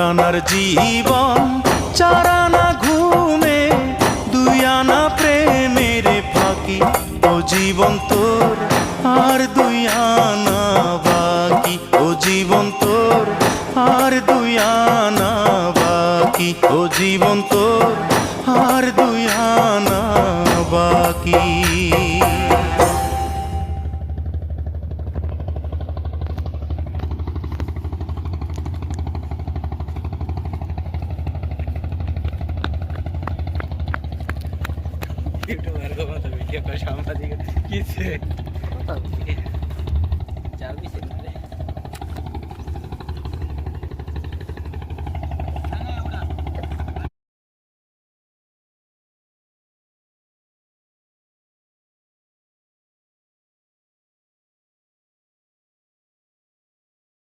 আনার জীবন, 4 আনা ঘুমে, 2 আনা প্রেমের ফাঁকি। ও জীবন তোর আর 2 আনা বাকি, ও জীবন তোর আর 2 আনা বাকি, ও জীবন তোর আর 2 আনা বাকি। ভিডিও সাংবাদিক কি